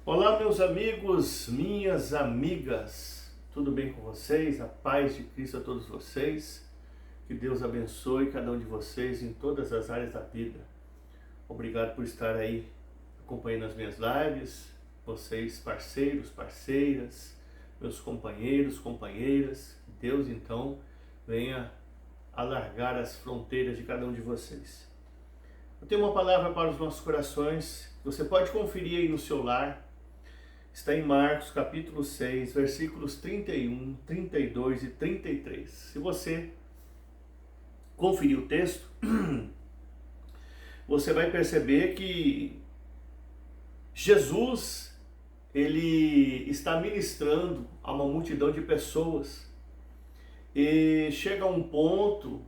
Olá, meus amigos, minhas amigas, tudo bem com vocês? A paz de Cristo a todos vocês. Que Deus abençoe cada um de vocês em todas as áreas da vida. Obrigado por estar aí acompanhando as minhas lives, vocês parceiros, parceiras, meus companheiros, companheiras. Que Deus então venha alargar as fronteiras de cada um de vocês. Eu tenho uma palavra para os nossos corações. Você pode conferir aí no seu lar. Está em Marcos capítulo 6, versículos 31, 32 e 33. Se você conferir o texto, você vai perceber que Jesus, ele está ministrando a uma multidão de pessoas. E chega a um ponto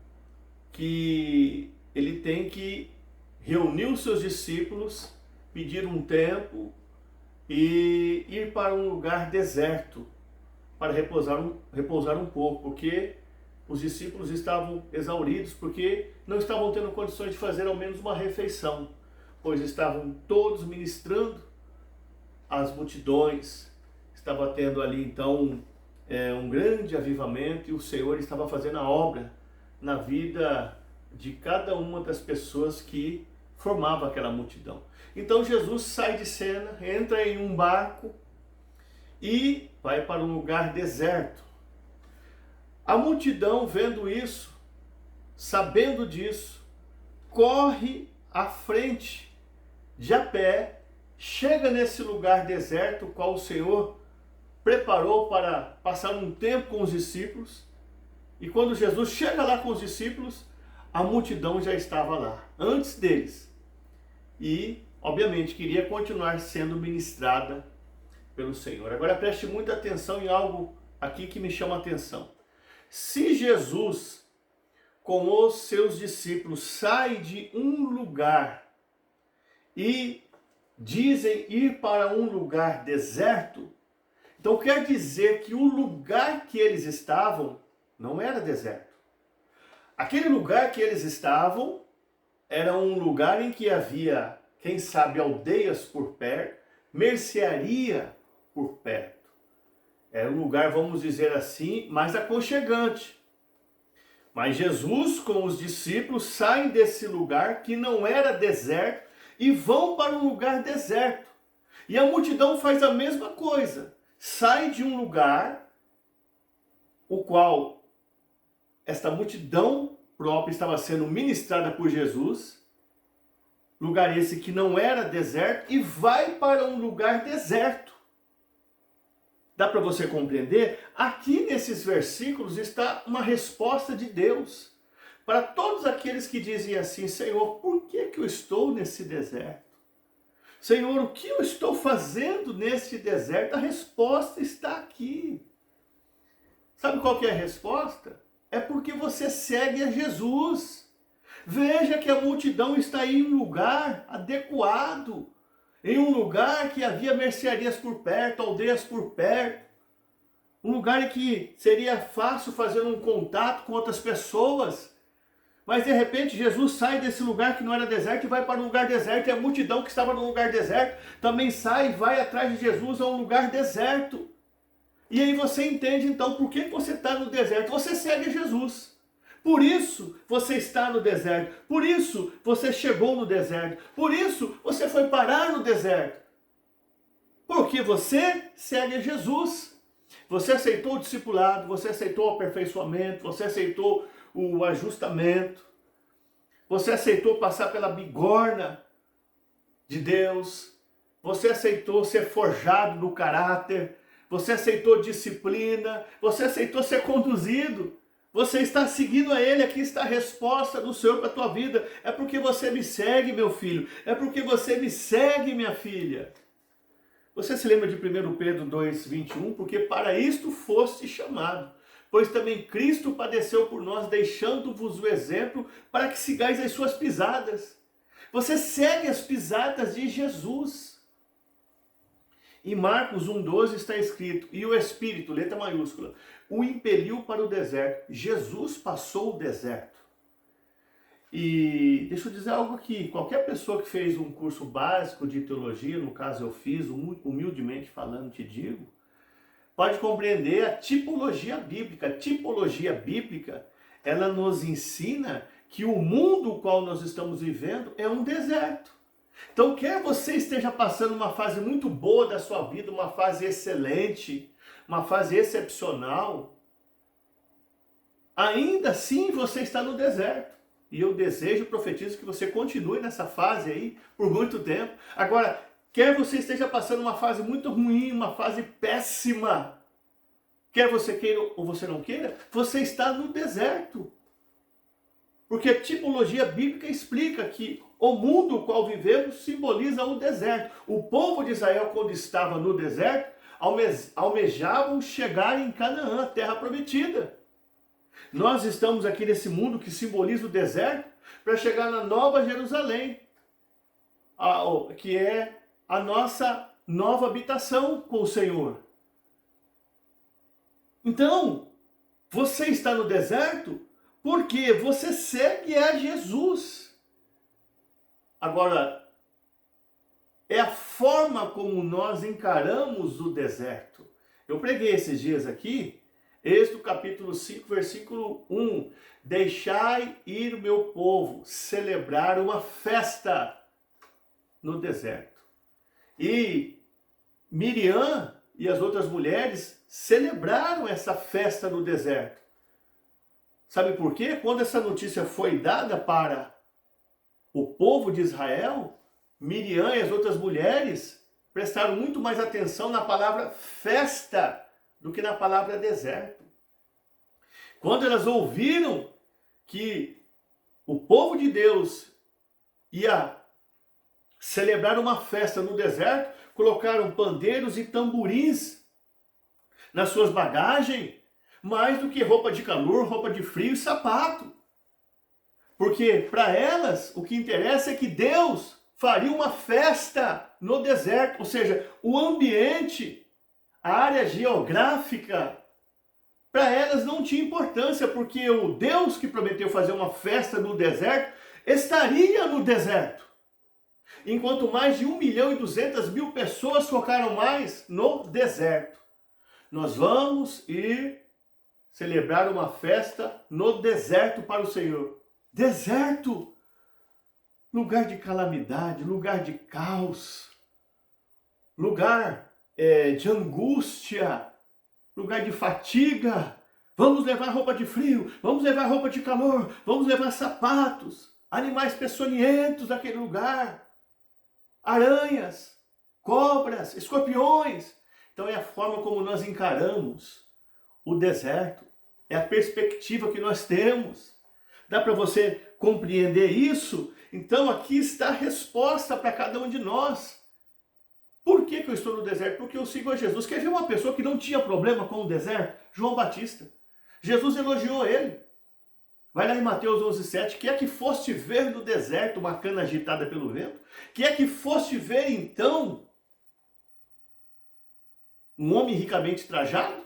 que ele tem que reunir os seus discípulos, pedir um tempo e ir para um lugar deserto para repousar um pouco, porque os discípulos estavam exauridos, porque não estavam tendo condições de fazer ao menos uma refeição, pois estavam todos ministrando às multidões. Estava tendo ali então um grande avivamento e o Senhor estava fazendo a obra na vida de cada uma das pessoas que formava aquela multidão. Então Jesus sai de cena, entra em um barco e vai para um lugar deserto. A multidão, vendo isso, sabendo disso, corre à frente de a pé, chega nesse lugar deserto, qual o Senhor preparou para passar um tempo com os discípulos. E quando Jesus chega lá com os discípulos, a multidão já estava lá, antes deles. E, obviamente, queria continuar sendo ministrada pelo Senhor. Agora preste muita atenção em algo aqui que me chama a atenção. Se Jesus, com os seus discípulos, sai de um lugar e dizem ir para um lugar deserto, então quer dizer que o lugar que eles estavam não era deserto. Aquele lugar que eles estavam era um lugar em que havia, quem sabe, aldeias por perto, mercearia por perto. Era um lugar, vamos dizer assim, mais aconchegante. Mas Jesus com os discípulos saem desse lugar que não era deserto e vão para um lugar deserto. E a multidão faz a mesma coisa. Sai de um lugar o qual esta multidão própria estava sendo ministrada por Jesus, lugar esse que não era deserto, e vai para um lugar deserto. Dá para você compreender? Aqui nesses versículos está uma resposta de Deus para todos aqueles que dizem assim: Senhor, por que eu estou nesse deserto? Senhor, o que eu estou fazendo nesse deserto? A resposta está aqui. Sabe qual que é a resposta? É porque você segue a Jesus. Veja que a multidão está em um lugar adequado, em um lugar que havia mercearias por perto, aldeias por perto, um lugar em que seria fácil fazer um contato com outras pessoas. Mas de repente Jesus sai desse lugar que não era deserto e vai para um lugar deserto, e a multidão que estava no lugar deserto também sai e vai atrás de Jesus a um lugar deserto. E aí você entende então por que você está no deserto. Você segue Jesus. Por isso você está no deserto. Por isso você chegou no deserto. Por isso você foi parar no deserto. Porque você segue Jesus. Você aceitou o discipulado, você aceitou o aperfeiçoamento, você aceitou o ajustamento. Você aceitou passar pela bigorna de Deus. Você aceitou ser forjado no caráter. Você aceitou disciplina, você aceitou ser conduzido, você está seguindo a Ele. Aqui está a resposta do Senhor para a tua vida. É porque você me segue, meu filho, é porque você me segue, minha filha. Você se lembra de 1 Pedro 2,21? Porque para isto foste chamado, pois também Cristo padeceu por nós, deixando-vos o exemplo para que sigais as suas pisadas. Você segue as pisadas de Jesus. Em Marcos 1,12 está escrito: e o Espírito, letra maiúscula, o impeliu para o deserto. Jesus passou o deserto. E deixa eu dizer algo aqui, qualquer pessoa que fez um curso básico de teologia, no caso eu fiz, humildemente falando te digo, pode compreender a tipologia bíblica. A tipologia bíblica, ela nos ensina que o mundo no qual nós estamos vivendo é um deserto. Então, quer você esteja passando uma fase muito boa da sua vida, uma fase excelente, uma fase excepcional, ainda assim você está no deserto. E eu desejo e profetizo que você continue nessa fase aí por muito tempo. Agora, quer você esteja passando uma fase muito ruim, uma fase péssima, quer você queira ou você não queira, você está no deserto. Porque a tipologia bíblica explica que o mundo no qual vivemos simboliza o deserto. O povo de Israel, quando estava no deserto, almejavam chegar em Canaã, a terra prometida. Nós estamos aqui nesse mundo que simboliza o deserto para chegar na Nova Jerusalém, que é a nossa nova habitação com o Senhor. Então, você está no deserto porque você segue a Jesus. Agora, é a forma como nós encaramos o deserto. Eu preguei esses dias aqui, Êxodo capítulo 5, versículo 1. Deixai ir o meu povo celebrar uma festa no deserto. E Miriam e as outras mulheres celebraram essa festa no deserto. Sabe por quê? Quando essa notícia foi dada para o povo de Israel, Miriam e as outras mulheres prestaram muito mais atenção na palavra festa do que na palavra deserto. Quando elas ouviram que o povo de Deus ia celebrar uma festa no deserto, colocaram pandeiros e tamborins nas suas bagagens, mais do que roupa de calor, roupa de frio e sapato. Porque para elas o que interessa é que Deus faria uma festa no deserto, ou seja, o ambiente, a área geográfica, para elas não tinha importância, porque o Deus que prometeu fazer uma festa no deserto estaria no deserto. Enquanto mais de 1.200.000 pessoas focaram mais no deserto. Nós vamos ir celebrar uma festa no deserto para o Senhor. Deserto, lugar de calamidade, lugar de caos, lugar de angústia, lugar de fatiga. Vamos levar roupa de frio, vamos levar roupa de calor, vamos levar sapatos, animais peçonhentos daquele lugar, aranhas, cobras, escorpiões. Então é a forma como nós encaramos o deserto, é a perspectiva que nós temos. Dá para você compreender isso? Então aqui está a resposta para cada um de nós. Por que eu estou no deserto? Porque eu sigo a Jesus. Quer ver uma pessoa que não tinha problema com o deserto? João Batista. Jesus elogiou ele. Vai lá em Mateus 11:7. Que é que foste ver no deserto uma cana agitada pelo vento? Que é que foste ver então um homem ricamente trajado?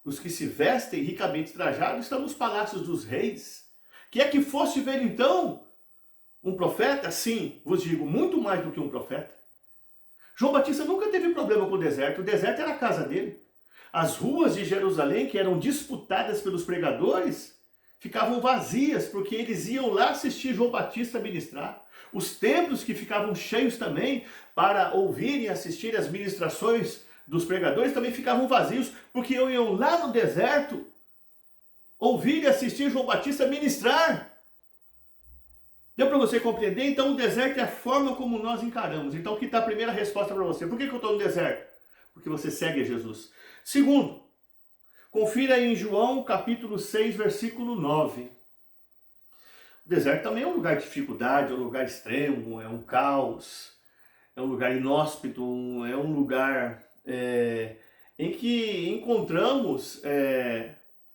Os que se vestem ricamente trajados estão nos palácios dos reis. Que é que foste ver então um profeta? Sim, vos digo, muito mais do que um profeta. João Batista nunca teve problema com o deserto era a casa dele. As ruas de Jerusalém, que eram disputadas pelos pregadores, ficavam vazias, porque eles iam lá assistir João Batista ministrar. Os templos que ficavam cheios também, para ouvir e assistir as ministrações dos pregadores, também ficavam vazios, porque iam lá no deserto ouvir e assistir João Batista ministrar. Deu para você compreender? Então o deserto é a forma como nós encaramos. Então aqui está a primeira resposta para você. Por que eu estou no deserto? Porque você segue a Jesus. Segundo, confira em João capítulo 6, versículo 9. O deserto também é um lugar de dificuldade, é um lugar extremo, é um caos, é um lugar inóspito, é um lugar em que encontramos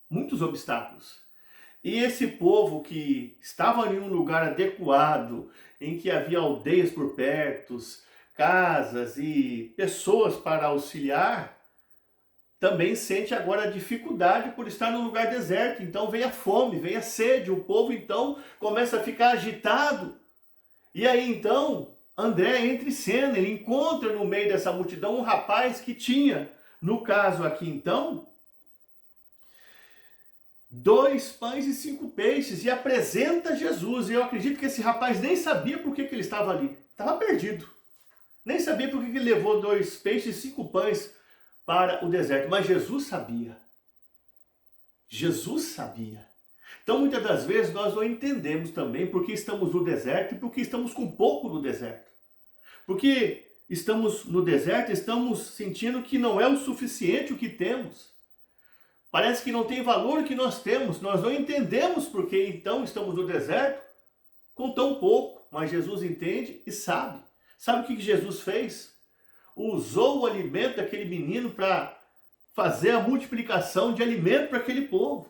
muitos obstáculos. E esse povo que estava em um lugar adequado, em que havia aldeias por perto, casas e pessoas para auxiliar, também sente agora a dificuldade por estar num lugar deserto. Então vem a fome, vem a sede, o povo então começa a ficar agitado. E aí então André entra em cena, ele encontra no meio dessa multidão um rapaz que tinha, no caso aqui então, 2 pães e 5 peixes, e apresenta Jesus. E eu acredito que esse rapaz nem sabia por que ele estava ali, estava perdido. Nem sabia por que ele levou 2 peixes e 5 pães para o deserto, mas Jesus sabia. Jesus sabia. Então muitas das vezes nós não entendemos também por que estamos no deserto e por que estamos com pouco no deserto. Porque estamos no deserto, estamos sentindo que não é o suficiente o que temos. Parece que não tem valor o que nós temos. Nós não entendemos por que então estamos no deserto com tão pouco. Mas Jesus entende e sabe. Sabe o que Jesus fez? Usou o alimento daquele menino para fazer a multiplicação de alimento para aquele povo.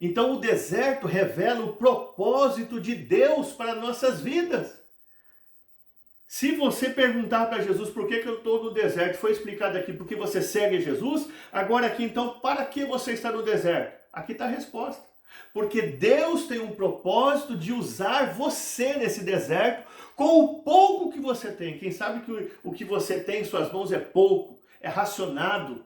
Então o deserto revela o propósito de Deus para nossas vidas. Se você perguntar para Jesus por que eu estou no deserto, foi explicado aqui porque você segue Jesus, agora aqui então, para que você está no deserto? Aqui está a resposta. Porque Deus tem um propósito de usar você nesse deserto com o pouco que você tem. Quem sabe que o que você tem em suas mãos é pouco, é racionado.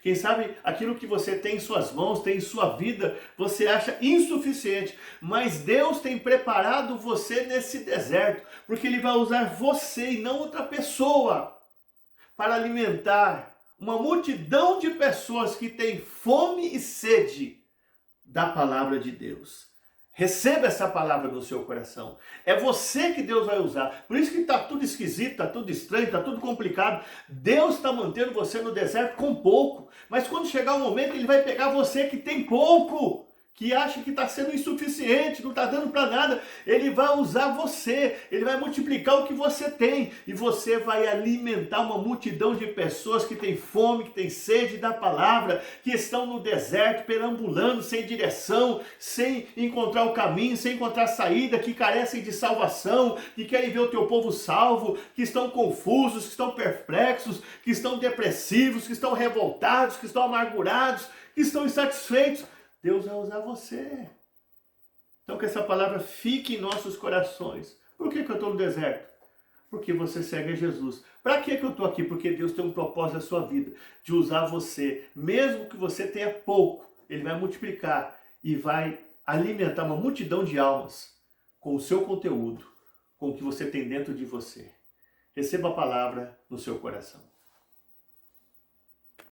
Quem sabe aquilo que você tem em suas mãos, tem em sua vida, você acha insuficiente. Mas Deus tem preparado você nesse deserto, porque Ele vai usar você e não outra pessoa para alimentar uma multidão de pessoas que têm fome e sede da palavra de Deus. Receba essa palavra no seu coração. É você que Deus vai usar. Por isso que está tudo esquisito, está tudo estranho, está tudo complicado. Deus está mantendo você no deserto com pouco. Mas quando chegar o momento, Ele vai pegar você que tem pouco, que acha que está sendo insuficiente, não está dando para nada. Ele vai usar você, Ele vai multiplicar o que você tem. E você vai alimentar uma multidão de pessoas que têm fome, que têm sede da palavra, que estão no deserto, perambulando, sem direção, sem encontrar o caminho, sem encontrar saída, que carecem de salvação, que querem ver o teu povo salvo, que estão confusos, que estão perplexos, que estão depressivos, que estão revoltados, que estão amargurados, que estão insatisfeitos. Deus vai usar você. Então que essa palavra fique em nossos corações. Por que eu estou no deserto? Porque você segue a Jesus. Para que eu estou aqui? Porque Deus tem um propósito na sua vida, de usar você. Mesmo que você tenha pouco, Ele vai multiplicar e vai alimentar uma multidão de almas com o seu conteúdo, com o que você tem dentro de você. Receba a palavra no seu coração.